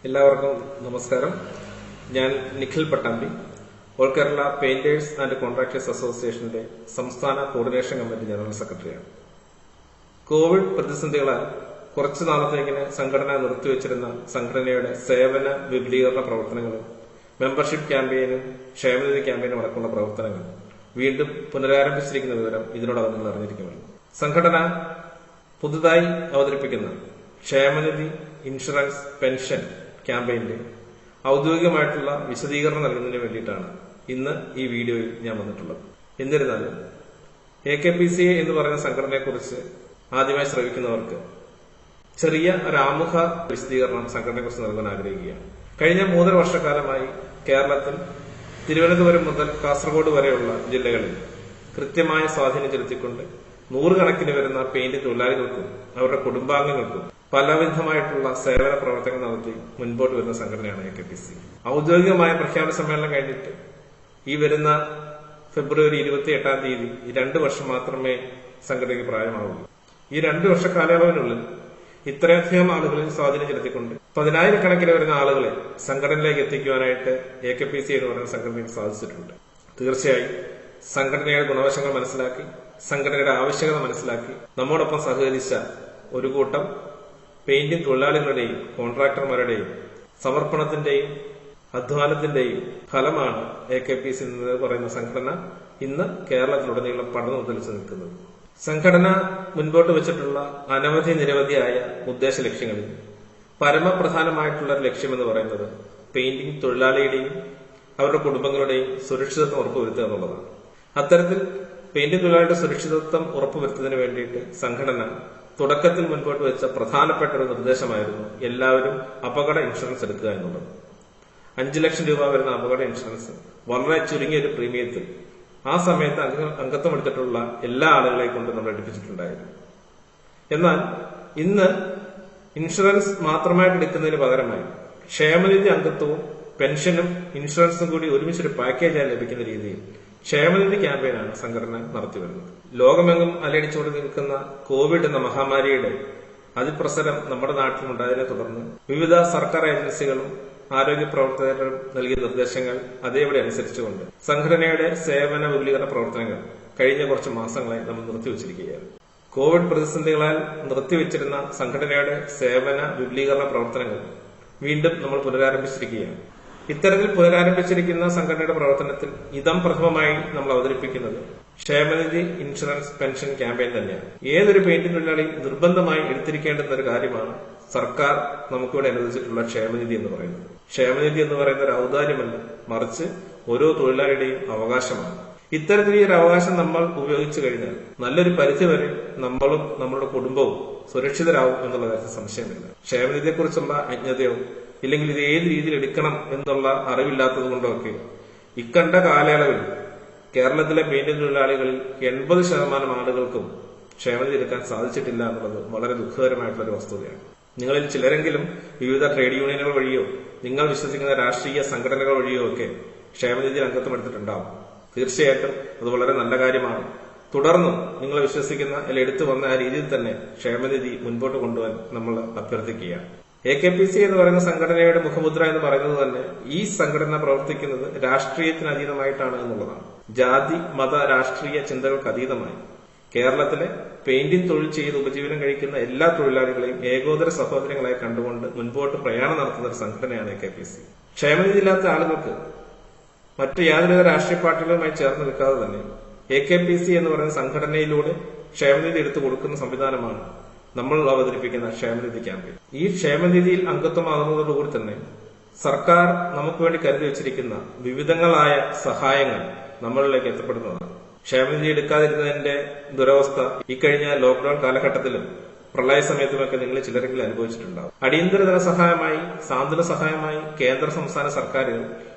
എല്ലാവർക്കും നമസ്കാരം. ഞാൻ Nikhil Pattambi, all Kerala painters and contractors അസോസിയേഷന്റെ സംസ്ഥാന കോർഡിനേഷൻ കമ്മിറ്റി ജനറൽ സെക്രട്ടറിയാണ്. കോവിഡ് പ്രതിസന്ധികളാൽ കുറച്ചു നാളത്തേക്കിന് സംഘടന നിർത്തിവച്ചിരുന്ന സംഘടനയുടെ സേവന വിപുലീകരണ പ്രവർത്തനങ്ങളും മെമ്പർഷിപ്പ് ക്യാമ്പയിനും ക്ഷേമനിധി ക്യാമ്പയിനും അടക്കമുള്ള പ്രവർത്തനങ്ങൾ വീണ്ടും പുനരാരംഭിച്ചിരിക്കുന്ന വിവരം ഇതിനോടകം നിങ്ങൾ അറിഞ്ഞിരിക്കുമല്ലോ. സംഘടന പുതുതായി അവതരിപ്പിക്കുന്ന ക്ഷേമനിധി ഇൻഷുറൻസ് പെൻഷൻ ക്യാമ്പയിന്റെ ഔദ്യോഗികമായിട്ടുള്ള വിശദീകരണം നൽകുന്നതിന് വേണ്ടിയിട്ടാണ് ഇന്ന് ഈ വീഡിയോയിൽ ഞാൻ വന്നിട്ടുള്ളത്. എന്നിരുന്നാലും AKPCA എന്ന് പറയുന്ന സംഘടനയെക്കുറിച്ച് ആദ്യമായി ശ്രമിക്കുന്നവർക്ക് ചെറിയ ഒരു ആമുഖ വിശദീകരണം സംഘടനയെക്കുറിച്ച് നൽകാൻ ആഗ്രഹിക്കുകയാണ്. കഴിഞ്ഞ 3.5 വർഷക്കാലമായി കേരളത്തിൽ തിരുവനന്തപുരം മുതൽ കാസർഗോഡ് വരെയുള്ള ജില്ലകളിൽ കൃത്യമായ സ്വാധീനം ചെലുത്തിക്കൊണ്ട് 100 കണക്കിന് വരുന്ന പെയിന്റ് തൊഴിലാളികൾക്കും അവരുടെ കുടുംബാംഗങ്ങൾക്കും പലവിധമായിട്ടുള്ള സേവന പ്രവർത്തനങ്ങൾ നടത്തി മുൻപോട്ട് വരുന്ന സംഘടനയാണ് AKPCA. ഔദ്യോഗികമായ പ്രഖ്യാപന സമ്മേളനം കഴിഞ്ഞിട്ട് ഈ വരുന്ന ഫെബ്രുവരി 28-ാം തീയതി 2 വർഷം മാത്രമേ സംഘടനയ്ക്ക് പ്രായമാവുള്ളൂ. ഈ 2 വർഷ കാലയളവിനുള്ളിൽ ഇത്രയധികം ആളുകളിൽ സ്വാധീനം ചെലുത്തിക്കൊണ്ട് 10,000 കണക്കിന് വരുന്ന ആളുകളെ സംഘടനയിലേക്ക് എത്തിക്കുവാനായിട്ട് AKPCA എന്ന് പറയുന്ന സംഘടനയ്ക്ക് സാധിച്ചിട്ടുണ്ട്. തീർച്ചയായും സംഘടനയുടെ ഗുണവശങ്ങൾ മനസ്സിലാക്കി, സംഘടനയുടെ ആവശ്യകത മനസ്സിലാക്കി നമ്മോടൊപ്പം സഹകരിച്ച ഒരു കൂട്ടം പെയിന്റിംഗ് തൊഴിലാളികളുടെയും കോൺട്രാക്ടർമാരുടെയും സമർപ്പണത്തിന്റെയും അധ്വാനത്തിന്റെയും ഫലമാണ് AKPCA എന്ന് പറയുന്ന സംഘടന ഇന്ന് കേരളത്തിലുടനീളം പടർന്നു തെളിച്ചു നിൽക്കുന്നത്. സംഘടന മുൻപോട്ട് വെച്ചിട്ടുള്ള നിരവധിയായ ഉദ്ദേശ ലക്ഷ്യങ്ങളിൽ പരമപ്രധാനമായിട്ടുള്ള ഒരു ലക്ഷ്യമെന്ന് പറയുന്നത് പെയിന്റിംഗ് തൊഴിലാളിയുടെയും അവരുടെ കുടുംബങ്ങളുടെയും സുരക്ഷിതത്വം ഉറപ്പുവരുത്തുക എന്നുള്ളതാണ്. അത്തരത്തിൽ പെയിന്റിംഗ് തൊഴിലാളിയുടെ സുരക്ഷിതത്വം ഉറപ്പുവരുത്തുന്നതിന് വേണ്ടിയിട്ട് സംഘടന തുടക്കത്തിൽ മുൻപോട്ട് വെച്ച പ്രധാനപ്പെട്ട ഒരു നിർദ്ദേശമായിരുന്നു എല്ലാവരും അപകട ഇൻഷുറൻസ് എടുക്കുക എന്നുള്ളത്. 5 ലക്ഷം രൂപ വരുന്ന അപകട ഇൻഷുറൻസ് വളരെ ചുരുങ്ങിയ ഒരു പ്രീമിയത്തിൽ ആ സമയത്ത് അംഗത്വം എടുത്തിട്ടുള്ള എല്ലാ ആളുകളെ കൊണ്ട് നമ്മൾ എടുപ്പിച്ചിട്ടുണ്ടായിരുന്നു. എന്നാൽ ഇന്ന് ഇൻഷുറൻസ് മാത്രമായിട്ട് എടുക്കുന്നതിന് പകരമായി ക്ഷേമനിധി അംഗത്വവും പെൻഷനും ഇൻഷുറൻസും കൂടി ഒരുമിച്ചൊരു പാക്കേജായി ലഭിക്കുന്ന രീതിയിൽ ക്ഷേമനിധി ക്യാമ്പയിനാണ് സംഘടന നടത്തിവരുന്നത്. ലോകമെങ്ങും അലയടിച്ചുകൊണ്ട് നിൽക്കുന്ന കോവിഡ് എന്ന മഹാമാരിയുടെ അതിപ്രസരം നമ്മുടെ നാട്ടിലുണ്ടായതിനെ തുടർന്ന് വിവിധ സർക്കാർ ഏജൻസികളും ആരോഗ്യ പ്രവർത്തകരും നൽകിയ നിർദ്ദേശങ്ങൾ അതേപടി അനുസരിച്ചുകൊണ്ട് സംഘടനയുടെ സേവന വിപുലീകരണ പ്രവർത്തനങ്ങൾ കഴിഞ്ഞ കുറച്ച് മാസങ്ങളായി നമ്മൾ നിർത്തിവച്ചിരിക്കുകയാണ്. കോവിഡ് പ്രതിസന്ധികളാൽ നിർത്തിവച്ചിരുന്ന സംഘടനയുടെ സേവന വിപുലീകരണ പ്രവർത്തനങ്ങൾ വീണ്ടും നമ്മൾ പുനരാരംഭിച്ചിരിക്കുകയാണ്. ഇത്തരത്തിൽ പുനരാരംഭിച്ചിരിക്കുന്ന സംഘടനയുടെ പ്രവർത്തനത്തിൽ ഇതം പ്രഥമമായി നമ്മൾ അവതരിപ്പിക്കുന്നത് ക്ഷേമനിധി ഇൻഷുറൻസ് പെൻഷൻ ക്യാമ്പയിൻ തന്നെയാണ്. ഏതൊരു പെയിന്റിംഗ് തൊഴിലാളി നിർബന്ധമായി എടുത്തിരിക്കേണ്ടുന്ന ഒരു കാര്യമാണ് സർക്കാർ നമുക്കിവിടെ അനുവദിച്ചിട്ടുള്ള ക്ഷേമനിധി എന്ന് പറയുന്നത്. ക്ഷേമനിധി എന്ന് പറയുന്ന ഒരു ഔദാര്യമല്ല, മറിച്ച് ഓരോ തൊഴിലാളിയുടെയും അവകാശമാണ്. ഇത്തരത്തിൽ ഈ ഒരു അവകാശം നമ്മൾ ഉപയോഗിച്ചു കഴിഞ്ഞാൽ നല്ലൊരു പരിധിവരെ നമ്മളും നമ്മളുടെ കുടുംബവും സുരക്ഷിതരാകും എന്നുള്ള കാര്യത്തിൽ സംശയമില്ല. ക്ഷേമനിധിയെക്കുറിച്ചുള്ള അജ്ഞതയോ ഇല്ലെങ്കിൽ ഇത് ഏത് രീതിയിൽ എടുക്കണം എന്നുള്ള അറിവില്ലാത്തത് കൊണ്ടൊക്കെ ഇക്കണ്ട കാലയളവിൽ കേരളത്തിലെ പെയിന്റിംഗ് തൊഴിലാളികളിൽ 80% ആളുകൾക്കും ക്ഷേമനിധി എടുക്കാൻ സാധിച്ചിട്ടില്ല എന്നുള്ളത് വളരെ ദുഃഖകരമായിട്ടുള്ള ഒരു വസ്തുതയാണ്. നിങ്ങളിൽ ചിലരെങ്കിലും വിവിധ ട്രേഡ് യൂണിയനുകൾ വഴിയോ നിങ്ങൾ വിശ്വസിക്കുന്ന രാഷ്ട്രീയ സംഘടനകൾ വഴിയോ ഒക്കെ ക്ഷേമനിധിയിൽ അംഗത്വം എടുത്തിട്ടുണ്ടാവും. തീർച്ചയായിട്ടും അത് വളരെ നല്ല കാര്യമാണ്. തുടർന്നും നിങ്ങൾ വിശ്വസിക്കുന്ന അല്ലെങ്കിൽ എടുത്തു വന്ന ആ രീതിയിൽ തന്നെ ക്ഷേമനിധി മുൻപോട്ട് കൊണ്ടുപോകാൻ നമ്മൾ അഭ്യർത്ഥിക്കുകയാണ്. AKPCA എന്ന് പറയുന്ന സംഘടനയുടെ മുഖമുദ്ര എന്ന് പറയുന്നത് തന്നെ ഈ സംഘടന പ്രവർത്തിക്കുന്നത് രാഷ്ട്രീയത്തിന് അതീതമായിട്ടാണ് എന്നുള്ളതാണ്. ജാതി മത രാഷ്ട്രീയ ചിന്തകൾക്ക് അതീതമായി കേരളത്തിലെ പെയിന്റിംഗ് തൊഴിൽ ചെയ്ത് ഉപജീവനം കഴിക്കുന്ന എല്ലാ തൊഴിലാളികളെയും ഏകോദര സഹോദരങ്ങളായി കണ്ടുകൊണ്ട് മുൻപോട്ട് പ്രയാണം നടത്തുന്ന ഒരു സംഘടനയാണ് AKPCA. ക്ഷേമനിധി ഇല്ലാത്ത ആളുകൾക്ക് മറ്റു യാതൊരു രാഷ്ട്രീയ പാർട്ടികളുമായി ചേർന്ന് നിൽക്കാതെ തന്നെ AKPCA എന്ന് പറയുന്ന സംഘടനയിലൂടെ ക്ഷേമനിധി എടുത്തു കൊടുക്കുന്ന സംവിധാനമാണ് നമ്മൾ അവതരിപ്പിക്കുന്ന ക്ഷേമനിധി ക്യാമ്പയിൻ. ഈ ക്ഷേമനിധിയിൽ അംഗത്വമാകുന്നതോടുകൂടി തന്നെ സർക്കാർ നമുക്ക് വേണ്ടി കരുതി വെച്ചിരിക്കുന്ന വിവിധങ്ങളായ സഹായങ്ങൾ നമ്മളിലേക്ക് എത്തപ്പെടുന്നതാണ്. ക്ഷേമനിധി എടുക്കാതിരുന്നതിന്റെ ദുരവസ്ഥ ഇക്കഴിഞ്ഞ ലോക്ഡൌൺ കാലഘട്ടത്തിലും പ്രളയ സമയത്തുമൊക്കെ നിങ്ങൾ ചിലരെങ്കിലും അനുഭവിച്ചിട്ടുണ്ടാവും. അടിയന്തര ധനസഹായമായി സാന്ത്വന സഹായമായി കേന്ദ്ര സംസ്ഥാന സർക്കാരുകൾ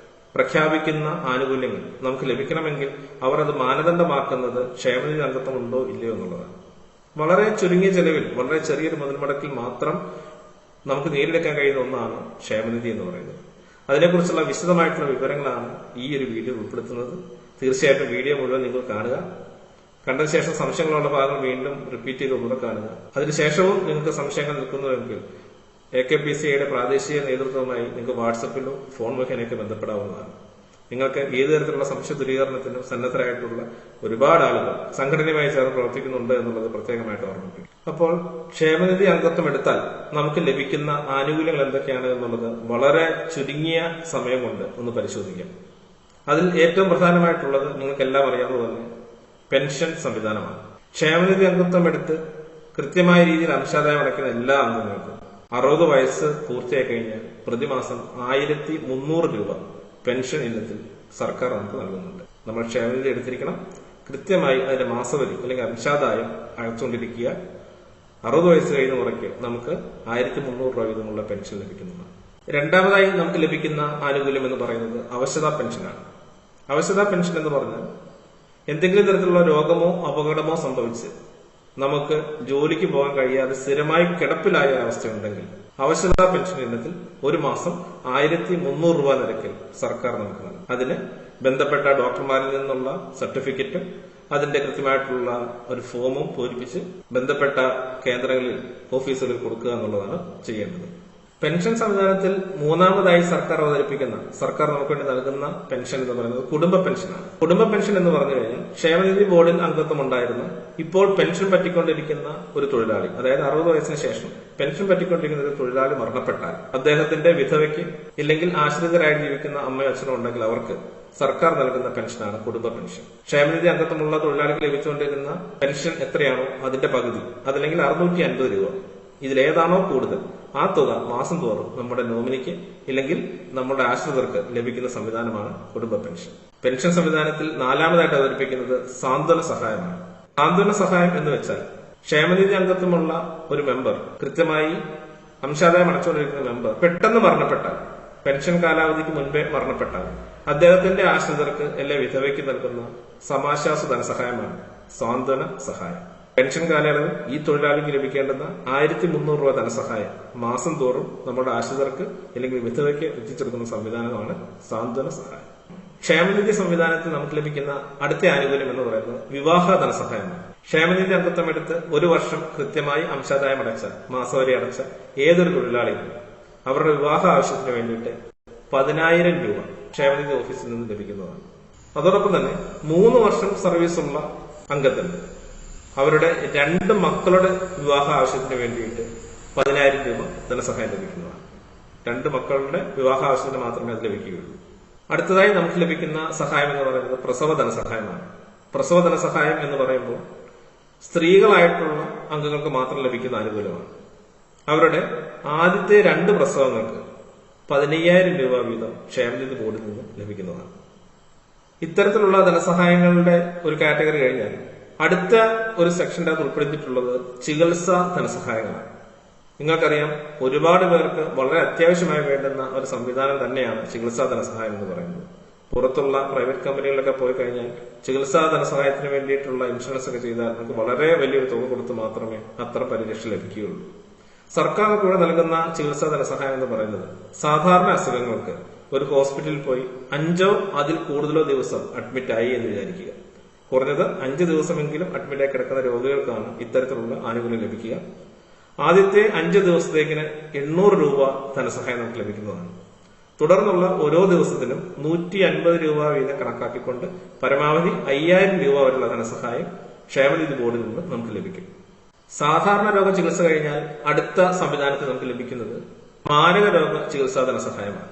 പ്രഖ്യാപിക്കുന്ന ആനുകൂല്യങ്ങൾ നമുക്ക് ലഭിക്കണമെങ്കിൽ അവർ അത് മാനദണ്ഡമാക്കുന്നത് ക്ഷേമനിധി അംഗത്വം ഉണ്ടോ ഇല്ലയോ എന്നുള്ളതാണ്. വളരെ ചുരുങ്ങിയ ചെലവിൽ വളരെ ചെറിയൊരു മുതൽ മുടക്കിൽ മാത്രം നമുക്ക് നേടിയെടുക്കാൻ കഴിയുന്ന ഒന്നാണ് ക്ഷേമനിധി എന്ന് പറയുന്നത്. അതിനെക്കുറിച്ചുള്ള വിശദമായിട്ടുള്ള വിവരങ്ങളാണ് ഈ ഒരു വീഡിയോ ഉൾപ്പെടുത്തുന്നത്. തീർച്ചയായിട്ടും വീഡിയോ മുഴുവൻ നിങ്ങൾ കാണുക. കണ്ടതിന് ശേഷം സംശയങ്ങളുള്ള ഭാഗങ്ങൾ വീണ്ടും റിപ്പീറ്റ് ചെയ്ത് ഒന്നുകൂടെ കാണുക. അതിനുശേഷവും നിങ്ങൾക്ക് സംശയങ്ങൾ നിൽക്കുന്നുവെങ്കിൽ AKPCIയുടെ പ്രാദേശിക നേതൃത്വവുമായി നിങ്ങൾക്ക് വാട്സപ്പിലോ ഫോൺ മുഖേനയൊക്കെ ബന്ധപ്പെടാവുന്നതാണ്. നിങ്ങൾക്ക് ഏത് തരത്തിലുള്ള സംശയ ദൂരീകരണത്തിനും സന്നദ്ധരായിട്ടുള്ള ഒരുപാട് ആളുകൾ സംഘടനയുമായി ചേർന്ന് പ്രവർത്തിക്കുന്നുണ്ട് എന്നുള്ളത് പ്രത്യേകമായിട്ട് ഓർമ്മിപ്പിക്കും. അപ്പോൾ ക്ഷേമനിധി അംഗത്വം എടുത്താൽ നമുക്ക് ലഭിക്കുന്ന ആനുകൂല്യങ്ങൾ എന്തൊക്കെയാണ് എന്നുള്ളത് വളരെ ചുരുങ്ങിയ സമയം കൊണ്ട് ഒന്ന് പരിശോധിക്കാം. അതിൽ ഏറ്റവും പ്രധാനമായിട്ടുള്ളത് നിങ്ങൾക്കെല്ലാം അറിയാവുന്നത് തന്നെ പെൻഷൻ സംവിധാനമാണ്. ക്ഷേമനിധി അംഗത്വം എടുത്ത് കൃത്യമായ രീതിയിൽ അംശാദായം അടയ്ക്കുന്ന എല്ലാ അംഗങ്ങൾക്കും 60 വയസ്സ് പൂർത്തിയായി കഴിഞ്ഞാൽ പ്രതിമാസം 1300 രൂപ പെൻഷൻ ഇനത്തിൽ സർക്കാർ നമുക്ക് നൽകുന്നുണ്ട്. നമ്മൾ ക്ഷേമനിധി എടുത്തിരിക്കണം, കൃത്യമായി അതിന്റെ മാസവരി അല്ലെങ്കിൽ അംശാദായം അടച്ചുകൊണ്ടിരിക്കുക. 60 വയസ്സ് കഴിയുന്ന മുറയ്ക്ക് നമുക്ക് 1300 രൂപ വീതമുള്ള പെൻഷൻ ലഭിക്കുന്നതാണ്. രണ്ടാമതായി നമുക്ക് ലഭിക്കുന്ന ആനുകൂല്യം എന്ന് പറയുന്നത് അവശതാ പെൻഷനാണ്. അവശതാ പെൻഷൻ എന്ന് പറഞ്ഞാൽ എന്തെങ്കിലും തരത്തിലുള്ള രോഗമോ അപകടമോ സംഭവിച്ച് നമുക്ക് ജോലിക്ക് പോകാൻ കഴിയാതെ സ്ഥിരമായി കിടപ്പിലായ അവസ്ഥയുണ്ടെങ്കിൽ അവശതാ പെൻഷൻ ഇനത്തിൽ ഒരു മാസം 1300 രൂപ നിരക്കിൽ സർക്കാർ നമുക്ക് നൽകും. അതിന് ബന്ധപ്പെട്ട ഡോക്ടർമാരിൽ നിന്നുള്ള സർട്ടിഫിക്കറ്റും അതിന്റെ കൃത്യമായിട്ടുള്ള ഒരു ഫോമും പൂരിപ്പിച്ച് ബന്ധപ്പെട്ട കേന്ദ്രങ്ങളിൽ ഓഫീസുകളിൽ കൊടുക്കുക എന്നുള്ളതാണ് ചെയ്യേണ്ടത്. പെൻഷൻ സംവിധാനത്തിൽ മൂന്നാമതായി സർക്കാർ അവതരിപ്പിക്കുന്ന, സർക്കാർ നമുക്ക് വേണ്ടി നൽകുന്ന പെൻഷൻ എന്ന് പറയുന്നത് കുടുംബ പെൻഷനാണ്. കുടുംബ പെൻഷൻ എന്ന് പറഞ്ഞു കഴിഞ്ഞാൽ ക്ഷേമനിധി ബോർഡിൽ അംഗത്വം ഉണ്ടായിരുന്ന ഇപ്പോൾ പെൻഷൻ പറ്റിക്കൊണ്ടിരിക്കുന്ന ഒരു തൊഴിലാളി, അതായത് 60 വയസ്സിന് ശേഷം പെൻഷൻ പറ്റിക്കൊണ്ടിരിക്കുന്ന ഒരു തൊഴിലാളി മരണപ്പെട്ടാൽ അദ്ദേഹത്തിന്റെ വിധവയ്ക്ക് ഇല്ലെങ്കിൽ ആശ്രിതരായി ജീവിക്കുന്ന അമ്മയോ അച്ഛനോ ഉണ്ടെങ്കിൽ അവർക്ക് സർക്കാർ നൽകുന്ന പെൻഷനാണ് കുടുംബ പെൻഷൻ. ക്ഷേമനിധി അംഗത്വമുള്ള തൊഴിലാളിക്ക് ലഭിച്ചുകൊണ്ടിരുന്ന പെൻഷൻ എത്രയാണോ അതിന്റെ പകുതി, അതല്ലെങ്കിൽ 650 രൂപ, ഇതിലേതാണോ കൂടുതൽ ആ തുക മാസം തോറും നമ്മുടെ നോമിനിക്ക് ഇല്ലെങ്കിൽ നമ്മുടെ ആശ്രിതർക്ക് ലഭിക്കുന്ന സംവിധാനമാണ് കുടുംബ പെൻഷൻ. പെൻഷൻ സംവിധാനത്തിൽ നാലാമതായിട്ട് അവതരിപ്പിക്കുന്നത് സാന്ത്വന സഹായമാണ്. സാന്ത്വന സഹായം എന്ന് വെച്ചാൽ ക്ഷേമനിധി അംഗത്വമുള്ള ഒരു മെമ്പർ, കൃത്യമായി അംശാദായം അടച്ചുകൊണ്ടിരിക്കുന്ന മെമ്പർ പെട്ടെന്ന് മരണപ്പെട്ടാൽ, പെൻഷൻ കാലാവധിക്ക് മുൻപേ മരണപ്പെട്ടാൽ അദ്ദേഹത്തിന്റെ ആശ്രിതർക്ക് എല്ലാ വിധവയ്ക്ക് നൽകുന്ന സമാശ്വാസ ധനസഹായമാണ് സാന്ത്വന സഹായം. പെൻഷൻ കാലയളവിൽ ഈ തൊഴിലാളിക്ക് ലഭിക്കേണ്ടുന്ന 1300 രൂപ ധനസഹായം മാസം തോറും നമ്മുടെ ആശ്രിതർക്ക് അല്ലെങ്കിൽ വിധവയ്ക്ക് എത്തിച്ചെടുക്കുന്ന സംവിധാനമാണ് സാന്ത്വന സഹായം. ക്ഷേമനിധി സംവിധാനത്തിൽ നമുക്ക് ലഭിക്കുന്ന അടുത്ത ആനുകൂല്യം എന്ന് പറയുന്നത് വിവാഹ ധനസഹായമാണ്. ക്ഷേമനിധി അംഗത്വം എടുത്ത് ഒരു വർഷം കൃത്യമായി അംശാദായം അടച്ച, മാസവരി അടച്ച ഏതൊരു തൊഴിലാളിക്കും അവരുടെ വിവാഹ ആവശ്യത്തിന് വേണ്ടിയിട്ട് 10,000 രൂപ ക്ഷേമനിധി ഓഫീസിൽ നിന്ന് ലഭിക്കുന്നതാണ്. അതോടൊപ്പം തന്നെ 3 വർഷം സർവീസുള്ള അംഗത്തിന് അവരുടെ 2 മക്കളുടെ വിവാഹ ആവശ്യത്തിന് വേണ്ടിയിട്ട് 10,000 രൂപ ധനസഹായം ലഭിക്കുന്നതാണ്. 2 മക്കളുടെ വിവാഹ ആവശ്യത്തിന് മാത്രമേ അത് ലഭിക്കുകയുള്ളൂ. അടുത്തതായി നമുക്ക് ലഭിക്കുന്ന സഹായം എന്ന് പറയുന്നത് പ്രസവ ധനസഹായമാണ്. പ്രസവ ധനസഹായം എന്ന് പറയുമ്പോൾ സ്ത്രീകളായിട്ടുള്ള അംഗങ്ങൾക്ക് മാത്രം ലഭിക്കുന്ന ആനുകൂല്യമാണ്. അവരുടെ ആദ്യത്തെ 2 പ്രസവങ്ങൾക്ക് 15,000 രൂപ വീതം ക്ഷേമനിധി ബോർഡിൽ നിന്ന് ലഭിക്കുന്നതാണ്. ഇത്തരത്തിലുള്ള ധനസഹായങ്ങളുടെ ഒരു കാറ്റഗറി കഴിഞ്ഞാൽ അടുത്ത ഒരു സെക്ഷന്റെ അകത്ത് ഉൾപ്പെടുത്തിയിട്ടുള്ളത് ചികിത്സാ ധനസഹായങ്ങളാണ്. നിങ്ങൾക്കറിയാം, ഒരുപാട് പേർക്ക് വളരെ അത്യാവശ്യമായി വേണ്ടുന്ന ഒരു സംവിധാനം തന്നെയാണ് ചികിത്സാ ധനസഹായം എന്ന് പറയുന്നത്. പുറത്തുള്ള പ്രൈവറ്റ് കമ്പനികളിലൊക്കെ പോയി കഴിഞ്ഞാൽ ചികിത്സാ ധനസഹായത്തിന് വേണ്ടിയിട്ടുള്ള ഇൻഷുറൻസ് ഒക്കെ ചെയ്താൽ നമുക്ക് വളരെ വലിയൊരു തുക കൊടുത്ത് മാത്രമേ അത്ര പരിരക്ഷ ലഭിക്കുകയുള്ളൂ. സർക്കാർ കൂടെ നൽകുന്ന ചികിത്സാ ധനസഹായം എന്ന് പറയുന്നത് സാധാരണ അസുഖങ്ങൾക്ക് ഒരു ഹോസ്പിറ്റലിൽ പോയി 5 അതിൽ കൂടുതലോ ദിവസം അഡ്മിറ്റ് ആയി എന്ന് വിചാരിക്കുക. കുറഞ്ഞത് 5 ദിവസമെങ്കിലും അഡ്മിറ്റായി കിടക്കുന്ന രോഗികൾക്കാണ് ഇത്തരത്തിലുള്ള ആനുകൂല്യം ലഭിക്കുക. ആദ്യത്തെ 5 ദിവസത്തേക്കിന് 800 രൂപ ധനസഹായം നമുക്ക് ലഭിക്കുന്നതാണ്. തുടർന്നുള്ള ഓരോ ദിവസത്തിനും 150 രൂപ വീതം കണക്കാക്കിക്കൊണ്ട് പരമാവധി 5000 രൂപ വരെയുള്ള ധനസഹായം ക്ഷേമനിധി ബോർഡിൽ നിന്ന് നമുക്ക് ലഭിക്കും. സാധാരണ രോഗ ചികിത്സ കഴിഞ്ഞാൽ അടുത്ത സംവിധാനത്തിൽ നമുക്ക് ലഭിക്കുന്നത് മാരക രോഗ ചികിത്സാ ധനസഹായമാണ്.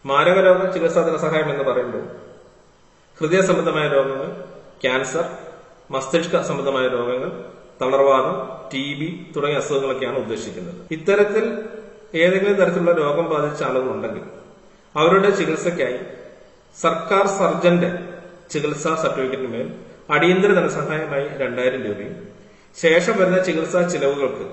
മാരക രോഗ ചികിത്സാ ധനസഹായം എന്ന് പറയുമ്പോൾ ഹൃദയ സംബന്ധമായ രോഗങ്ങൾ, ക്യാൻസർ, മസ്തിഷ്ക സംബന്ധമായ രോഗങ്ങൾ, തളർവാദം, TB തുടങ്ങിയ അസുഖങ്ങളൊക്കെയാണ് ഉദ്ദേശിക്കുന്നത്. ഇത്തരത്തിൽ ഏതെങ്കിലും തരത്തിലുള്ള രോഗം ബാധിച്ച ആളുകളുണ്ടെങ്കിൽ അവരുടെ ചികിത്സയ്ക്കായി സർക്കാർ സർജന്റെ ചികിത്സാ സർട്ടിഫിക്കറ്റിന് മേൽ അടിയന്തര ധനസഹായമായി 2000 രൂപയും ശേഷം വരുന്ന ചികിത്സാ ചിലവുകൾക്ക്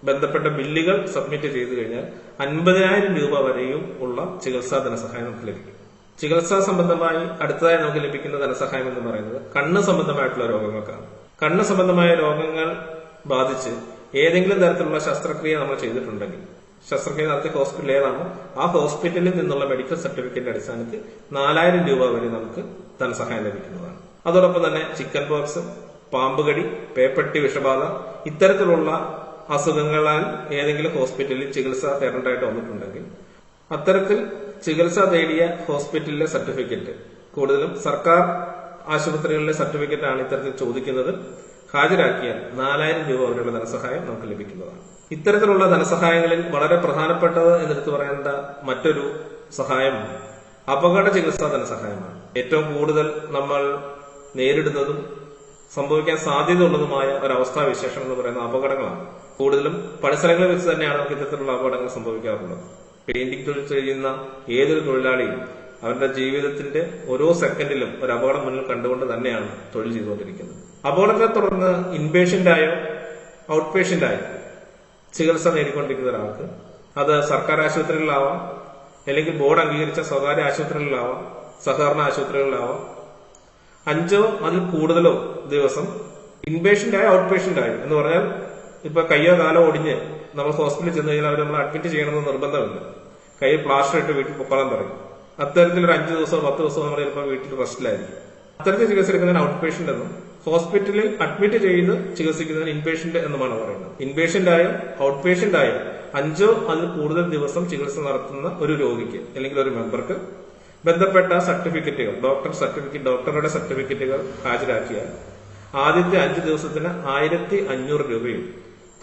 ബന്ധപ്പെട്ട ബില്ലുകൾ സബ്മിറ്റ് ചെയ്തു കഴിഞ്ഞാൽ 50,000 രൂപ വരെയും ഉള്ള ചികിത്സാ ധനസഹായം നമുക്ക് ലഭിക്കും. ചികിത്സാ സംബന്ധമായി അടുത്തതായി നമുക്ക് ലഭിക്കുന്ന ധനസഹായം എന്ന് പറയുന്നത് കണ്ണ് സംബന്ധമായിട്ടുള്ള രോഗങ്ങൾക്കാണ്. കണ്ണ് സംബന്ധമായ രോഗങ്ങൾ ബാധിച്ച് ഏതെങ്കിലും തരത്തിലുള്ള ശസ്ത്രക്രിയ നമ്മൾ ചെയ്തിട്ടുണ്ടെങ്കിൽ, ശസ്ത്രക്രിയ നടത്തിയ ഹോസ്പിറ്റൽ ഏതാണോ ആ ഹോസ്പിറ്റലിൽ നിന്നുള്ള മെഡിക്കൽ സർട്ടിഫിക്കറ്റിന്റെ അടിസ്ഥാനത്തിൽ 4,000 രൂപ വരെ നമുക്ക് ധനസഹായം ലഭിക്കുന്നതാണ്. അതോടൊപ്പം തന്നെ ചിക്കൻ പോക്സ്, പാമ്പുകടി, പേപ്പട്ടി വിഷബാധ ഇത്തരത്തിലുള്ള അസുഖങ്ങളാൽ ഏതെങ്കിലും ഹോസ്പിറ്റലിൽ ചികിത്സ തേടേണ്ടതായിട്ട് വന്നിട്ടുണ്ടെങ്കിൽ അത്തരത്തിൽ ചികിത്സ തേടിയ ഹോസ്പിറ്റലിലെ സർട്ടിഫിക്കറ്റ്, കൂടുതലും സർക്കാർ ആശുപത്രികളിലെ സർട്ടിഫിക്കറ്റ് ആണ് ഇത്തരത്തിൽ ചോദിക്കുന്നത്, ഹാജരാക്കിയാൽ 4000 രൂപ വരെയുള്ള ധനസഹായം നമുക്ക് ലഭിക്കുന്നതാണ്. ഇത്തരത്തിലുള്ള ധനസഹായങ്ങളിൽ വളരെ പ്രധാനപ്പെട്ടത് എന്നെടുത്ത് പറയേണ്ട മറ്റൊരു സഹായം അപകട ചികിത്സാ ധനസഹായമാണ്. ഏറ്റവും കൂടുതൽ നമ്മൾ നേരിടുന്നതും സംഭവിക്കാൻ സാധ്യതയുള്ളതുമായ ഒരവസ്ഥാവിശേഷം എന്ന് പറയുന്ന അപകടങ്ങളാണ്. കൂടുതലും പണിസ്ഥലങ്ങളിൽ വെച്ച് തന്നെയാണ് നമുക്ക് ഇത്തരത്തിലുള്ള അപകടങ്ങൾ സംഭവിക്കാറുള്ളത്. പെയിന്റിംഗ് തൊഴിൽ ചെയ്യുന്ന ഏതൊരു തൊഴിലാളിയും അവരുടെ ജീവിതത്തിന്റെ ഓരോ സെക്കൻഡിലും ഒരു അപകടം മുന്നിൽ കണ്ടുകൊണ്ട് തന്നെയാണ് തൊഴിൽ ചെയ്തുകൊണ്ടിരിക്കുന്നത്. അപകടത്തെ തുടർന്ന് ഇൻപേഷ്യന്റായോ ഔട്ട് പേഷ്യന്റായോ ചികിത്സ നേടിക്കൊണ്ടിരിക്കുന്ന ഒരാൾക്ക് അത് സർക്കാർ ആശുപത്രികളിലാവാം, അല്ലെങ്കിൽ ബോർഡ് അംഗീകരിച്ച സ്വകാര്യ ആശുപത്രികളിലാവാം, സഹകരണ ആശുപത്രികളിലാവാം, 5 അതിൽ കൂടുതലോ ദിവസം ഇൻപേഷ്യന്റായോ ഔട്ട് പേഷ്യന്റായോ എന്ന് പറഞ്ഞാൽ ഇപ്പൊ കയ്യോ കാലോ ഒടിഞ്ഞ് നമ്മൾ ഹോസ്പിറ്റലിൽ ചെന്ന് കഴിഞ്ഞാൽ അവർ നമ്മൾ അഡ്മിറ്റ് ചെയ്യണമെന്ന് നിർബന്ധമില്ല. കയ്യിൽ പ്ലാസ്റ്റർ ഇട്ട് വീട്ടിൽ പൊക്കോളാൻ പറയും. അത്തരത്തിലൊരു 5 ദിവസമോ 10 ദിവസമോ നമ്മൾ ചിലപ്പോൾ വീട്ടിൽ റെസ്റ്റിലായിരിക്കും. അത്തരത്തിൽ ചികിത്സ എടുക്കുന്നതിന് ഔട്ട് പേഷ്യന്റ് എന്നും ഹോസ്പിറ്റലിൽ അഡ്മിറ്റ് ചെയ്ത് ചികിത്സിക്കുന്നതിന് ഇൻപേഷ്യന്റ് എന്നുമാണ് പറയുന്നത്. ഇൻപേഷ്യന്റ് ആയോ ഔട്ട് പേഷ്യന്റ് ആയോ 5 അതിൽ കൂടുതൽ ദിവസം ചികിത്സ നടത്തുന്ന ഒരു രോഗിക്ക് അല്ലെങ്കിൽ ഒരു മെമ്പർക്ക് ബന്ധപ്പെട്ട സർട്ടിഫിക്കറ്റുകൾ, ഡോക്ടറുടെ സർട്ടിഫിക്കറ്റുകൾ ഹാജരാക്കിയാൽ ആദ്യത്തെ 5 ദിവസത്തിന് 1500 രൂപയും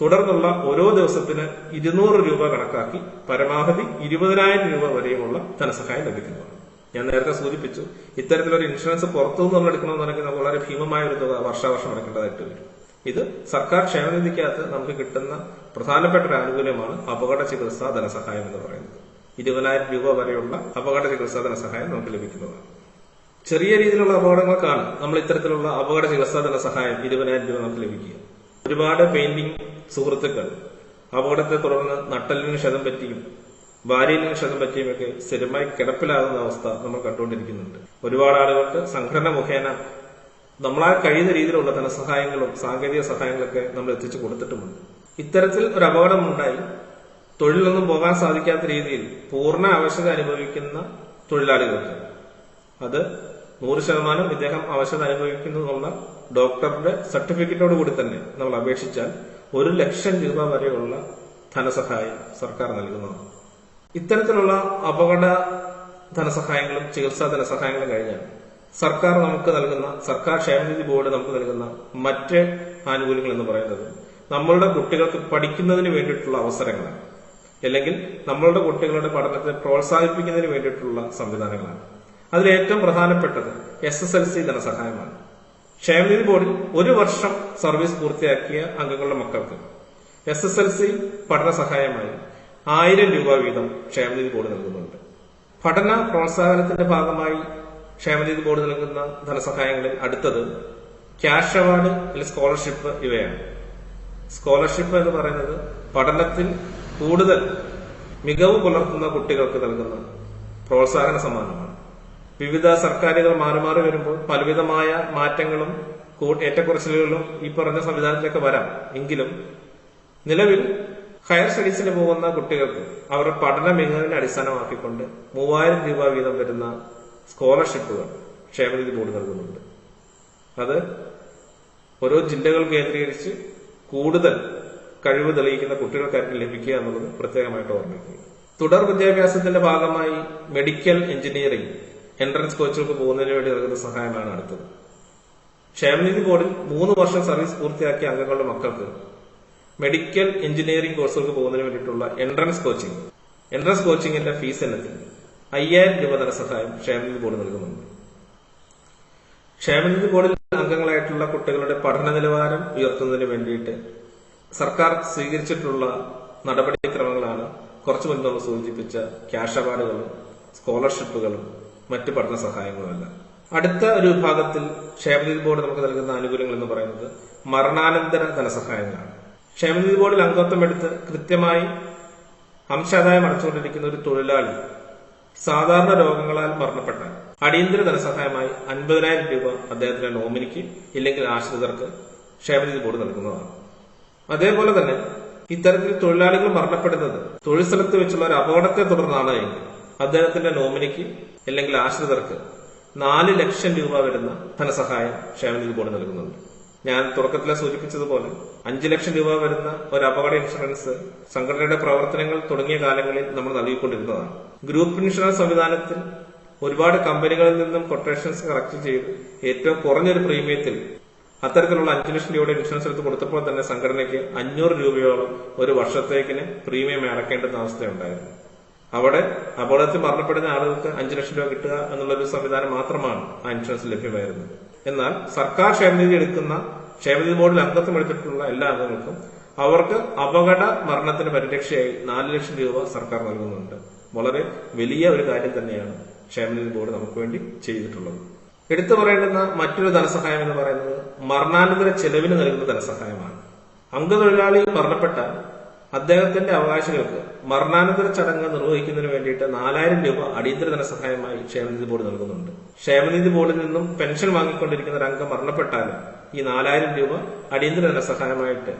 തുടർന്നുള്ള ഓരോ ദിവസത്തിന് 200 രൂപ കണക്കാക്കി പരമാവധി 20,000 രൂപ വരെയുമുള്ള ധനസഹായം ലഭിക്കുന്നതാണ്. ഞാൻ നേരത്തെ സൂചിപ്പിച്ചു, ഇത്തരത്തിലൊരു ഇൻഷുറൻസ് പുറത്തുനിന്ന് നമ്മൾ എടുക്കണമെന്നുണ്ടെങ്കിൽ നമുക്ക് വളരെ ഭീമമായ ഒരു തുക വർഷാവർഷം അടക്കേണ്ടതായിട്ട് വരും. ഇത് സർക്കാർ ക്ഷേമനിധിക്കകത്ത് നമുക്ക് കിട്ടുന്ന പ്രധാനപ്പെട്ട ഒരു ആനുകൂല്യമാണ് അപകട ചികിത്സാ ധനസഹായം എന്ന് പറയുന്നത്. 20,000 രൂപ വരെയുള്ള അപകട ചികിത്സാ ധനസഹായം നമുക്ക് ലഭിക്കുന്നതാണ്. ചെറിയ രീതിയിലുള്ള അപകടങ്ങൾക്കാണ് നമ്മൾ ഇത്തരത്തിലുള്ള അപകട ചികിത്സാ ധനസഹായം 20,000 രൂപ നമുക്ക് ലഭിക്കുക. ഒരുപാട് പെയിന്റിംഗ് സുഹൃത്തുക്കൾ അപകടത്തെ തുടർന്ന് നട്ടലിന് ക്ഷതം പറ്റിയും വാരിയലിന് ക്ഷതം പറ്റിയുമൊക്കെ സ്ഥിരമായി കിടപ്പിലാകുന്ന അവസ്ഥ നമ്മൾ കണ്ടുകൊണ്ടിരിക്കുന്നുണ്ട്. ഒരുപാട് ആളുകൾക്ക് സംഘടന മുഖേന നമ്മളാൽ കഴിയുന്ന രീതിയിലുള്ള ധനസഹായങ്ങളും സാങ്കേതിക സഹായങ്ങളൊക്കെ നമ്മൾ എത്തിച്ചു കൊടുത്തിട്ടുമുണ്ട്. ഇത്തരത്തിൽ ഒരു അപകടമുണ്ടായി തൊഴിലൊന്നും പോകാൻ സാധിക്കാത്ത രീതിയിൽ പൂർണ്ണ അവശത അനുഭവിക്കുന്ന തൊഴിലാളികൾക്ക് അത് 100% ഇദ്ദേഹം അവശത അനുഭവിക്കുന്നതെന്നുള്ള ഡോക്ടറുടെ സർട്ടിഫിക്കറ്റോട് കൂടി തന്നെ നമ്മൾ അപേക്ഷിച്ചാൽ 1 ലക്ഷം രൂപ വരെയുള്ള ധനസഹായം സർക്കാർ നൽകുന്നതാണ്. ഇത്തരത്തിലുള്ള അപകട ധനസഹായങ്ങളും ചികിത്സാ ധനസഹായങ്ങളും കഴിഞ്ഞാൽ സർക്കാർ നമുക്ക് നൽകുന്ന, സർക്കാർ ക്ഷേമനിധി ബോർഡ് നമുക്ക് നൽകുന്ന മറ്റ് ആനുകൂല്യങ്ങൾ എന്ന് പറയുന്നത് നമ്മളുടെ കുട്ടികൾക്ക് പഠിക്കുന്നതിന് വേണ്ടിയിട്ടുള്ള അവസരങ്ങളാണ്, അല്ലെങ്കിൽ നമ്മളുടെ കുട്ടികളുടെ പഠനത്തെ പ്രോത്സാഹിപ്പിക്കുന്നതിന് വേണ്ടിയിട്ടുള്ള സംവിധാനങ്ങളാണ്. അതിലേറ്റവും പ്രധാനപ്പെട്ടത് SSLC ധനസഹായമാണ്. ക്ഷേമനിധി ബോർഡിൽ 1 വർഷം സർവീസ് പൂർത്തിയാക്കിയ അംഗങ്ങളുടെ മക്കൾക്ക് SSLC പഠന സഹായമായി 1000 രൂപ വീതം ക്ഷേമനിധി ബോർഡ് നൽകുന്നുണ്ട്. പഠന പ്രോത്സാഹനത്തിന്റെ ഭാഗമായി ക്ഷേമനിധി ബോർഡ് നൽകുന്ന ധനസഹായങ്ങളിൽ അടുത്തത് ക്യാഷ് അവാർഡ് അല്ലെങ്കിൽ സ്കോളർഷിപ്പ് ഇവയാണ്. സ്കോളർഷിപ്പ് എന്ന് പറയുന്നത് പഠനത്തിൽ കൂടുതൽ മികവ് പുലർത്തുന്ന കുട്ടികൾക്ക് നൽകുന്ന പ്രോത്സാഹന സമ്മാനമാണ്. വിവിധ സർക്കാരുകൾ മാറി മാറി വരുമ്പോൾ പലവിധമായ മാറ്റങ്ങളും ഏറ്റക്കുറച്ചിലുകളും ഈ പറഞ്ഞ സംവിധാനത്തിലൊക്കെ വരാം. എങ്കിലും നിലവിൽ ഹയർ സ്റ്റഡീസിന് പോകുന്ന കുട്ടികൾക്ക് അവരുടെ പഠന മികവിനെ അടിസ്ഥാനമാക്കിക്കൊണ്ട് 3000 രൂപ വീതം വരുന്ന സ്കോളർഷിപ്പുകൾ ക്ഷേമനിധി ബോർഡ് നൽകുന്നുണ്ട്. അത് ഓരോ ജില്ലകൾ കേന്ദ്രീകരിച്ച് കൂടുതൽ കഴിവ് തെളിയിക്കുന്ന കുട്ടികൾക്കായിരിക്കും ലഭിക്കുക എന്നുള്ളത് പ്രത്യേകമായിട്ട് ഓർമ്മിക്കുക. തുടർ വിദ്യാഭ്യാസത്തിന്റെ ഭാഗമായി മെഡിക്കൽ എഞ്ചിനീയറിംഗ് എൻട്രൻസ് കോച്ചുകൾക്ക് പോകുന്നതിന് വേണ്ടി നൽകുന്ന സഹായമാണ് അടുത്തത്. ക്ഷേമനിധി ബോർഡിൽ 3 വർഷം സർവീസ് പൂർത്തിയാക്കിയ അംഗങ്ങളുടെ മക്കൾക്ക് മെഡിക്കൽ എഞ്ചിനീയറിംഗ് കോഴ്സുകൾക്ക് പോകുന്നതിന് വേണ്ടിയിട്ടുള്ള എൻട്രൻസ് കോച്ചിങ്ങിന്റെ ഫീസ് ഇനത്തിൽ 5000 രൂപ ധനസഹായം ക്ഷേമനിധി ബോർഡ് നൽകുന്നുണ്ട്. ക്ഷേമനിധി ബോർഡിൽ അംഗങ്ങളായിട്ടുള്ള കുട്ടികളുടെ പഠന നിലവാരം ഉയർത്തുന്നതിന് വേണ്ടിയിട്ട് സർക്കാർ സ്വീകരിച്ചിട്ടുള്ള നടപടിക്രമങ്ങളാണ് കുറച്ചു മുൻപ് നമ്മൾ സൂചിപ്പിച്ച ക്യാഷ് അവാർഡുകളും സ്കോളർഷിപ്പുകളും മറ്റ് പഠന സഹായങ്ങളുമെല്ലാം. അടുത്ത ഒരു വിഭാഗത്തിൽ ക്ഷേമനിധി ബോർഡ് നമുക്ക് നൽകുന്ന ആനുകൂല്യങ്ങൾ എന്ന് പറയുന്നത് മരണാനന്തര ധനസഹായങ്ങളാണ്. ക്ഷേമനിധി ബോർഡിൽ അംഗത്വം എടുത്ത് കൃത്യമായി അംശാദായം അടച്ചുകൊണ്ടിരിക്കുന്ന ഒരു തൊഴിലാളി സാധാരണ രോഗങ്ങളാൽ മരണപ്പെട്ടാൽ അടിയന്തര ധനസഹായമായി 50,000 രൂപ അദ്ദേഹത്തിന്റെ നോമിനിക്ക് ഇല്ലെങ്കിൽ ആശ്രിതർക്ക് ക്ഷേമനിധി ബോർഡ് നൽകുന്നതാണ്. അതേപോലെ തന്നെ ഇത്തരത്തിൽ തൊഴിലാളികൾ മരണപ്പെടുന്നത് തൊഴിൽ സ്ഥലത്ത് വെച്ചുള്ള ഒരു അപകടത്തെ തുടർന്നാണ് എങ്കിൽ അദ്ദേഹത്തിന്റെ നോമിനിക്ക് അല്ലെങ്കിൽ ആശ്രിതർക്ക് 4 ലക്ഷം രൂപ വരുന്ന ധനസഹായം ക്ഷേമനിധി ബോർഡ് നൽകുന്നുണ്ട്. ഞാൻ തുടക്കത്തിൽ സൂചിപ്പിച്ചതുപോലെ 5 ലക്ഷം രൂപ വരുന്ന ഒരു അപകട ഇൻഷുറൻസ് സംഘടനയുടെ പ്രവർത്തനങ്ങൾ തുടങ്ങിയ കാലങ്ങളിൽ നമ്മൾ നൽകിക്കൊണ്ടിരുന്നതാണ്. ഗ്രൂപ്പ് ഇൻഷുറൻസ് സംവിധാനത്തിൽ ഒരുപാട് കമ്പനികളിൽ നിന്നും കൊട്ടേഷൻസ് കളക്ട് ചെയ്ത് ഏറ്റവും കുറഞ്ഞൊരു പ്രീമിയത്തിൽ അത്തരത്തിലുള്ള 5 ലക്ഷം രൂപയുടെ ഇൻഷുറൻസ് എടുത്ത് കൊടുത്തപ്പോൾ തന്നെ സംഘടനയ്ക്ക് 500 രൂപയോളം ഒരു വർഷത്തേക്കിന് പ്രീമിയം അടക്കേണ്ടുന്ന അവസ്ഥയുണ്ടായിരുന്നു. അവിടെ അപകടത്തിൽ മരണപ്പെടുന്ന ആളുകൾക്ക് 5 ലക്ഷം രൂപ കിട്ടുക എന്നുള്ളൊരു സംവിധാനം മാത്രമാണ് ആ ഇൻഷുറൻസ് ലഭ്യമായിരുന്നത്. എന്നാൽ സർക്കാർ ക്ഷേമനിധി എടുക്കുന്ന ക്ഷേമനിധി ബോർഡിൽ അംഗത്വം എടുത്തിട്ടുള്ള എല്ലാ അംഗങ്ങൾക്കും അവർക്ക് അപകട മരണത്തിന് പരിരക്ഷയായി 4 ലക്ഷം രൂപ സർക്കാർ നൽകുന്നുണ്ട്. വളരെ വലിയ ഒരു കാര്യം തന്നെയാണ് ക്ഷേമനിധി ബോർഡ് നമുക്ക് വേണ്ടി ചെയ്തിട്ടുള്ളത്. എടുത്തു പറയേണ്ടുന്ന മറ്റൊരു ധനസഹായം എന്ന് പറയുന്നത് മരണാനന്തര ചെലവിന് നൽകുന്ന ധനസഹായമാണ്. അംഗതൊഴിലാളി മരണപ്പെട്ടാൽ അദ്ദേഹത്തിന്റെ അവകാശികൾക്ക് മരണാനന്തര ചടങ്ങ് നിർവഹിക്കുന്നതിന് വേണ്ടിയിട്ട് 4000 രൂപ അടിയന്തര ധനസഹായമായി ക്ഷേമനിധി ബോർഡ് നൽകുന്നുണ്ട്. ക്ഷേമനിധി ബോർഡിൽ നിന്നും പെൻഷൻ വാങ്ങിക്കൊണ്ടിരിക്കുന്ന ഒരു അംഗം മരണപ്പെട്ടാലും ഈ 4000 രൂപ അടിയന്തര ധനസഹായമായിട്ട്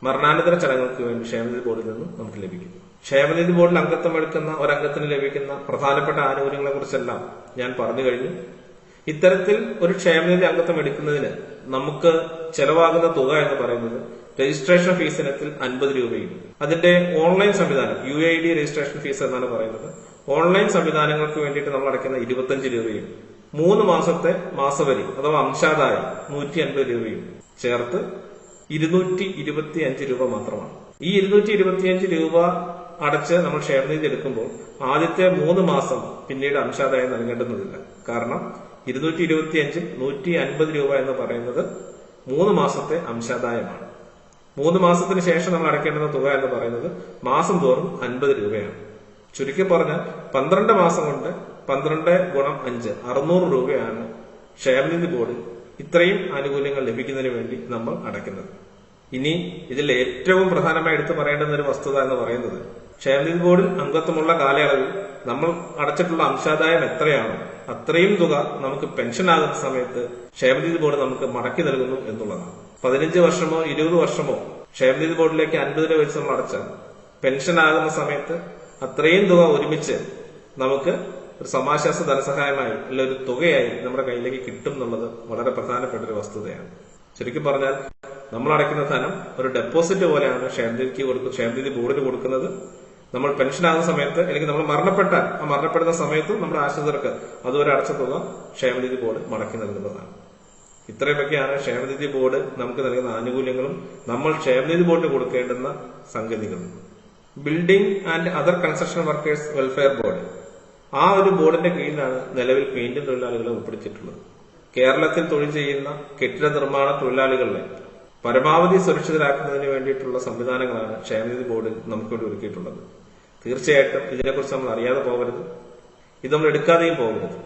മരണാനന്തര ചടങ്ങുകൾക്ക് വേണ്ടി ക്ഷേമനിധി ബോർഡിൽ നിന്നും നമുക്ക് ലഭിക്കും. ക്ഷേമനിധി ബോർഡിൽ അംഗത്വം എടുക്കുന്ന ഒരംഗത്തിന് ലഭിക്കുന്ന പ്രധാനപ്പെട്ട ആനുകൂല്യങ്ങളെ കുറിച്ചെല്ലാം ഞാൻ പറഞ്ഞു കഴിഞ്ഞു. ഇത്തരത്തിൽ ഒരു ക്ഷേമനിധി അംഗത്വം എടുക്കുന്നതിന് നമുക്ക് ചെലവാകുന്ന തുക എന്ന് പറയുന്നത് രജിസ്ട്രേഷൻ ഫീസ് ഇനത്തിൽ 50 രൂപയും അതിന്റെ ഓൺലൈൻ സംവിധാനം UID രജിസ്ട്രേഷൻ ഫീസ് എന്നാണ് പറയുന്നത്. ഓൺലൈൻ സംവിധാനങ്ങൾക്ക് വേണ്ടിയിട്ട് നമ്മൾ അടയ്ക്കുന്ന 25 രൂപയും 3 മാസത്തെ മാസവരി അഥവാ അംശാദായം 150 രൂപയും ചേർത്ത് 225 രൂപ മാത്രമാണ്. ഈ 225 രൂപ അടച്ച് നമ്മൾ ക്ഷേമനിധി എടുക്കുമ്പോൾ ആദ്യത്തെ 3 മാസം പിന്നീട് അംശാദായം നൽകേണ്ടുന്നതില്ല. കാരണം 225 150 രൂപ എന്ന് പറയുന്നത് 3 മാസത്തെ അംശാദായമാണ്. 3 മാസത്തിന് ശേഷം നമ്മൾ അടയ്ക്കേണ്ടുന്ന തുക എന്ന് പറയുന്നത് മാസം തോറും 50 രൂപയാണ്. ചുരുക്കി പറഞ്ഞാൽ 12 മാസം കൊണ്ട് 12 ഗുണം 5 600 രൂപയാണ് ക്ഷേമനിധി ബോർഡിൽ ഇത്രയും ആനുകൂല്യങ്ങൾ ലഭിക്കുന്നതിന് വേണ്ടി നമ്മൾ അടയ്ക്കുന്നത്. ഇനി ഇതിൽ ഏറ്റവും പ്രധാനമായി എടുത്തു പറയേണ്ടുന്ന ഒരു വസ്തുത എന്ന് പറയുന്നത് ക്ഷേമനിധി ബോർഡിൽ അംഗത്വമുള്ള കാലയളവിൽ നമ്മൾ അടച്ചിട്ടുള്ള അംശാദായം എത്രയാണോ അത്രയും തുക നമുക്ക് പെൻഷൻ ആകുന്ന സമയത്ത് ക്ഷേമനിധി ബോർഡ് നമുക്ക് മടക്കി നൽകുന്നു എന്നുള്ളതാണ്. 15 വർഷമോ 20 വർഷമോ ക്ഷേമനിധി ബോർഡിലേക്ക് 50 രൂപ വെച്ച് നമ്മൾ അടച്ചാൽ പെൻഷൻ ആകുന്ന സമയത്ത് അത്രയും തുക ഒരുമിച്ച് നമുക്ക് ഒരു സമാശ്വാസ ധനസഹായമായി അല്ല ഒരു തുകയായി നമ്മുടെ കയ്യിലേക്ക് കിട്ടും എന്നുള്ളത് വളരെ പ്രധാനപ്പെട്ട ഒരു വസ്തുതയാണ്. ചുരുക്കി പറഞ്ഞാൽ നമ്മൾ അടയ്ക്കുന്ന ധനം ഒരു ഡെപ്പോസിറ്റ് പോലെയാണ് ക്ഷേമനിധി ബോർഡിന് കൊടുക്കുന്നത്. നമ്മൾ പെൻഷൻ ആകുന്ന സമയത്ത് അല്ലെങ്കിൽ നമ്മൾ മരണപ്പെട്ടാൽ ആ മരണപ്പെടുന്ന സമയത്തും നമ്മുടെ ആശ്രിതർക്ക് അതുവരെ അടച്ച തുക ക്ഷേമനിധി ബോർഡ് മടക്കി നൽകുന്നതാണ്. ഇത്രയൊക്കെയാണ് ക്ഷേമനിധി ബോർഡ് നമുക്ക് നൽകുന്ന ആനുകൂല്യങ്ങളും നമ്മൾ ക്ഷേമനിധി ബോർഡിന് കൊടുക്കേണ്ടുന്ന സംഗതികളും. Building and other construction workers welfare board ആ ഒരു ബോർഡിന്റെ കീഴിലാണ് നിലവിൽ പെയിന്റിംഗ് തൊഴിലാളികളെ ഉൾപ്പെടുത്തിയിട്ടുള്ളത്. കേരളത്തിൽ തൊഴിൽ ചെയ്യുന്ന കെട്ടിട നിർമ്മാണ തൊഴിലാളികളെ പരമാവധി സുരക്ഷിതരാക്കുന്നതിന് വേണ്ടിയിട്ടുള്ള സംവിധാനങ്ങളാണ് ക്ഷേമനിധി ബോർഡിൽ നമുക്കിവിടെ ഒരുക്കിയിട്ടുള്ളത്. തീർച്ചയായിട്ടും ഇതിനെക്കുറിച്ച് നമ്മൾ അറിയാതെ പോകരുത്, ഇത് നമ്മൾ എടുക്കാതെയും പോകരുത്.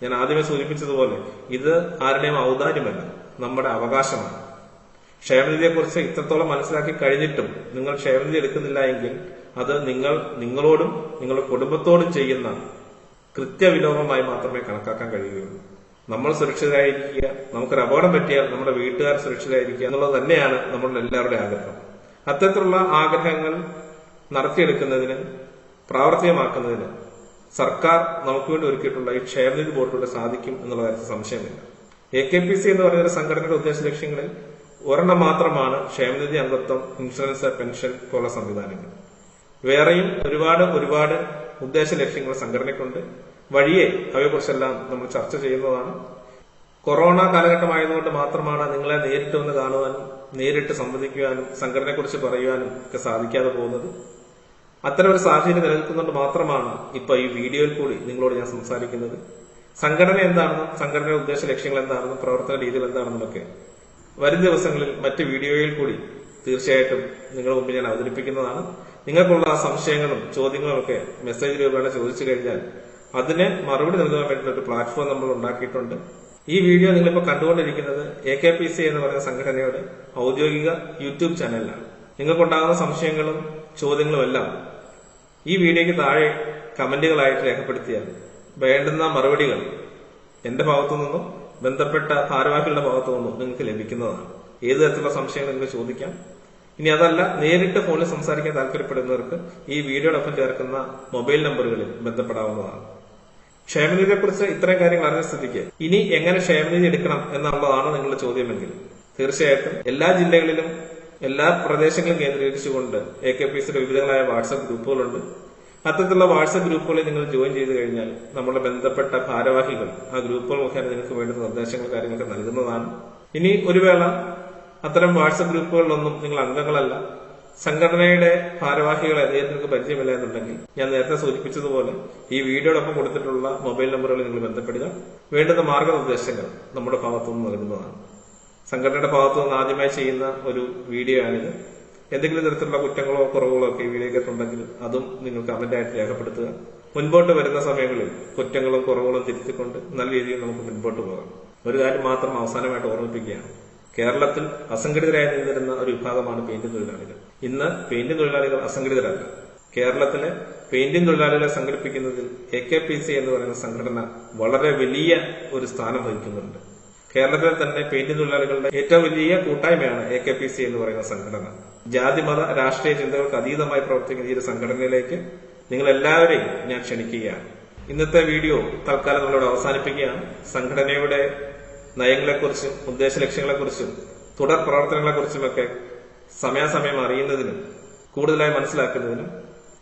ഞാൻ ആദ്യമേ സൂചിപ്പിച്ചതുപോലെ ഇത് ആരുടെയും ഔദാര്യമല്ല, നമ്മുടെ അവകാശമാണ്. ക്ഷേമനിധിയെക്കുറിച്ച് ഇത്രത്തോളം മനസ്സിലാക്കി കഴിഞ്ഞിട്ടും നിങ്ങൾ ക്ഷേമനിധി എടുക്കുന്നില്ല എങ്കിൽ അത് നിങ്ങളോടും നിങ്ങളുടെ കുടുംബത്തോടും ചെയ്യുന്ന കൃത്യവിലോപമായി മാത്രമേ കണക്കാക്കാൻ കഴിയുകയുള്ളൂ. നമ്മൾ സുരക്ഷിതരായിരിക്കുക, നമുക്കൊരു അപകടം പറ്റിയാൽ നമ്മുടെ വീട്ടുകാർ സുരക്ഷിതരായിരിക്കുക എന്നുള്ളത് തന്നെയാണ് നമ്മളുടെ എല്ലാവരുടെയും ആഗ്രഹം. അത്തരത്തിലുള്ള ആഗ്രഹങ്ങൾ നടത്തിയെടുക്കുന്നതിന് പ്രാവർത്തികമാക്കുന്നതിന് സർക്കാർ നമുക്ക് വേണ്ടി ഒരുക്കിയിട്ടുള്ള ഈ ക്ഷേമനിധി ബോർഡിലൂടെ സാധിക്കും എന്നുള്ള കാര്യത്തിൽ സംശയമില്ല. AKPC എന്ന് പറയുന്ന സംഘടനയുടെ ഉദ്ദേശ ലക്ഷ്യങ്ങളിൽ ഒരെണ്ണം മാത്രമാണ് ക്ഷേമനിധി അംഗത്വം, ഇൻഷുറൻസ്, പെൻഷൻ പോലുള്ള സംവിധാനങ്ങൾ. വേറെയും ഒരുപാട് ഉദ്ദേശ ലക്ഷ്യങ്ങൾ സംഘടനയ്ക്കുണ്ട്. വഴിയെ അവയെക്കുറിച്ചെല്ലാം നമ്മൾ ചർച്ച ചെയ്യുന്നതാണ്. കൊറോണ കാലഘട്ടമായതുകൊണ്ട് മാത്രമാണ് നിങ്ങളെ നേരിട്ട് വന്ന് കാണുവാനും നേരിട്ട് സംവദിക്കുവാനും സംഘടനയെക്കുറിച്ച് പറയുവാനും ഒക്കെ സാധിക്കാതെ പോകുന്നത്. അത്തരം ഒരു സാഹചര്യം നിലനിൽക്കുന്നുണ്ട് മാത്രമാണ് ഇപ്പൊ ഈ വീഡിയോയിൽ കൂടി നിങ്ങളോട് ഞാൻ സംസാരിക്കുന്നത്. സംഘടന എന്താണെന്നും സംഘടനയുടെ ഉദ്ദേശ ലക്ഷ്യങ്ങൾ എന്താണെന്നും പ്രവർത്തന രീതികൾ എന്താണെന്നുമൊക്കെ വരും ദിവസങ്ങളിൽ മറ്റ് വീഡിയോയിൽ കൂടി തീർച്ചയായിട്ടും നിങ്ങളുടെ മുമ്പിൽ ഞാൻ അവതരിപ്പിക്കുന്നതാണ്. നിങ്ങൾക്കുള്ള സംശയങ്ങളും ചോദ്യങ്ങളും ഒക്കെ മെസ്സേജ് രൂപേണ ചോദിച്ചു കഴിഞ്ഞാൽ അതിന് മറുപടി നൽകാൻ വേണ്ടിയിട്ട് ഒരു പ്ലാറ്റ്ഫോം നമ്മൾ ഉണ്ടാക്കിയിട്ടുണ്ട്. ഈ വീഡിയോ നിങ്ങളിപ്പോൾ കണ്ടുകൊണ്ടിരിക്കുന്നത് AKPC എന്ന് പറയുന്ന സംഘടനയുടെ ഔദ്യോഗിക യൂട്യൂബ് ചാനലിലാണ്. നിങ്ങൾക്കുണ്ടാകുന്ന സംശയങ്ങളും ചോദ്യങ്ങളും എല്ലാം ഈ വീഡിയോയ്ക്ക് താഴെ കമന്റുകളായിട്ട് രേഖപ്പെടുത്തിയാൽ വേണ്ടുന്ന മറുപടികൾ എന്റെ ഭാഗത്തു നിന്നും ബന്ധപ്പെട്ട ഭാരവാഹികളുടെ ഭാഗത്തു നിന്നും നിങ്ങൾക്ക് ലഭിക്കുന്നതാണ്. ഏത് തരത്തിലുള്ള സംശയങ്ങൾ നിങ്ങൾക്ക് ചോദിക്കാം. ഇനി അതല്ല, നേരിട്ട് ഫോണിൽ സംസാരിക്കാൻ താല്പര്യപ്പെടുന്നവർക്ക് ഈ വീഡിയോടൊപ്പം ചേർക്കുന്ന മൊബൈൽ നമ്പറുകളിൽ ബന്ധപ്പെടാവുന്നതാണ്. ക്ഷേമനിധിയെക്കുറിച്ച് ഇത്രയും കാര്യങ്ങൾ അറിഞ്ഞ സ്ഥിതിക്ക് ഇനി എങ്ങനെ ക്ഷേമനിധി എടുക്കണം എന്നുള്ളതാണ് നിങ്ങളുടെ ചോദ്യമെങ്കിൽ തീർച്ചയായിട്ടും എല്ലാ ജില്ലകളിലും എല്ലാ പ്രദേശങ്ങളും കേന്ദ്രീകരിച്ചുകൊണ്ട് AKPCയുടെ വിവിധങ്ങളായ വാട്സ്ആപ്പ് ഗ്രൂപ്പുകളുണ്ട്. അത്തരത്തിലുള്ള വാട്സ്ആപ്പ് ഗ്രൂപ്പുകളിൽ നിങ്ങൾ ജോയിൻ ചെയ്ത് കഴിഞ്ഞാൽ നമ്മുടെ ബന്ധപ്പെട്ട ഭാരവാഹികൾ ആ ഗ്രൂപ്പുകൾ മുഖേന നിങ്ങൾക്ക് വേണ്ടുന്ന നിർദ്ദേശങ്ങൾ കാര്യങ്ങളൊക്കെ നൽകുന്നതാണ്. ഇനി ഒരു വേള അത്തരം വാട്സ്ആപ്പ് ഗ്രൂപ്പുകളിലൊന്നും നിങ്ങൾ അംഗങ്ങളല്ല, സംഘടനയുടെ ഭാരവാഹികളെ നിങ്ങൾക്ക് പരിചയമില്ല എന്നുണ്ടെങ്കിൽ ഞാൻ നേരത്തെ സൂചിപ്പിച്ചതുപോലെ ഈ വീഡിയോടൊപ്പം കൊടുത്തിട്ടുള്ള മൊബൈൽ നമ്പറുകളിൽ നിങ്ങൾ ബന്ധപ്പെടുക. വേണ്ടുന്ന മാർഗനിർദ്ദേശങ്ങൾ നമ്മുടെ ഭാഗത്തുനിന്ന് നൽകുന്നതാണ്. സംഘടനയുടെ ഭാഗത്തുനിന്ന് ആദ്യമായി ചെയ്യുന്ന ഒരു വീഡിയോ ആണിത്. എന്തെങ്കിലും തരത്തിലുള്ള കുറ്റങ്ങളോ കുറവുകളോ ഒക്കെ ഈ വീഡിയോക്കകത്തുണ്ടെങ്കിൽ അതും നിങ്ങൾ കമന്റായിട്ട് രേഖപ്പെടുത്തുക. മുൻപോട്ട് വരുന്ന സമയങ്ങളിൽ കുറ്റങ്ങളും കുറവുകളും തിരുത്തിക്കൊണ്ട് നല്ല രീതിയിൽ നമുക്ക് മുൻപോട്ട് പോകാം. ഒരു കാര്യം മാത്രം അവസാനമായിട്ട് ഓർമ്മിപ്പിക്കുകയാണ്. കേരളത്തിൽ അസംഘടിതരായി നിന്നിരുന്ന ഒരു വിഭാഗമാണ് പെയിന്റിംഗ് തൊഴിലാളികൾ. ഇന്ന് പെയിന്റിംഗ് തൊഴിലാളികൾ അസംഘടിതരല്ല. കേരളത്തിലെ പെയിന്റിംഗ് തൊഴിലാളികളെ സംഘടിപ്പിക്കുന്നതിൽ AKPC എന്ന് പറയുന്ന സംഘടന വളരെ വലിയ ഒരു സ്ഥാനം വഹിക്കുന്നുണ്ട്. കേരളത്തിലെ തന്നെ പെയിന്റിംഗ് തൊഴിലാളികളുടെ ഏറ്റവും വലിയ കൂട്ടായ്മയാണ് AKPC എന്ന് പറയുന്ന സംഘടന. ജാതി മത രാഷ്ട്രീയ ചിന്തകൾക്ക് അതീതമായി പ്രവർത്തിക്കുന്ന ഈ ഒരു സംഘടനയിലേക്ക് നിങ്ങൾ എല്ലാവരെയും ഞാൻ ക്ഷണിക്കുകയാണ്. ഇന്നത്തെ വീഡിയോ തൽക്കാലം നമ്മളോട് അവസാനിപ്പിക്കുകയാണ്. സംഘടനയുടെ നയങ്ങളെക്കുറിച്ചും ഉദ്ദേശ ലക്ഷ്യങ്ങളെക്കുറിച്ചും തുടർ പ്രവർത്തനങ്ങളെക്കുറിച്ചുമൊക്കെ സമയാസമയം അറിയുന്നതിനും കൂടുതലായി മനസ്സിലാക്കുന്നതിനും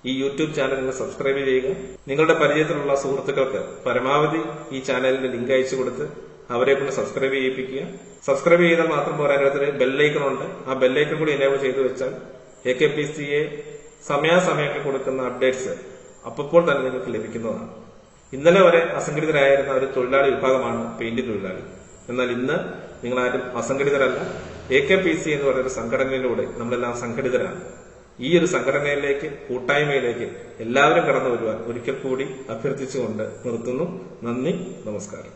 ഈ യൂട്യൂബ് ചാനൽ നിങ്ങൾ സബ്സ്ക്രൈബ് ചെയ്യുക. നിങ്ങളുടെ പരിചയത്തിലുള്ള സുഹൃത്തുക്കൾക്ക് പരമാവധി ഈ ചാനലിന്റെ ലിങ്ക് അയച്ചു കൊടുത്ത് അവരെ കൊണ്ട് സബ്സ്ക്രൈബ് ചെയ്യിപ്പിക്കുക. സബ്സ്ക്രൈബ് ചെയ്താൽ മാത്രം പോരാ, അതിനകത്ത് ബെല്ലൈക്കൺ ഉണ്ട്. ആ ബെല്ലൈക്കൺ കൂടി എനേബിൾ ചെയ്തു വെച്ചാൽ AKPCയെ സമയാസമയം കൊടുക്കുന്ന അപ്ഡേറ്റ്സ് അപ്പോൾ തന്നെ നിങ്ങൾക്ക് ലഭിക്കുന്നതാണ്. ഇന്നലെ വരെ അസംഘടിതരായിരുന്ന ഒരു തൊഴിലാളി വിഭാഗമാണ് പെയിന്റിംഗ് തൊഴിലാളി. എന്നാൽ ഇന്ന് നിങ്ങളാരും അസംഘടിതരല്ല. AKPC എന്ന് പറയുന്ന സംഘടനയിലൂടെ നമ്മളെല്ലാം സംഘടിതരാണ്. ഈ ഒരു സംഘടനയിലേക്ക്, കൂട്ടായ്മയിലേക്ക് എല്ലാവരും കടന്നു വരുവാൻ ഒരിക്കൽ കൂടി അഭ്യർത്ഥിച്ചുകൊണ്ട് നിർത്തുന്നു. നന്ദി, നമസ്കാരം.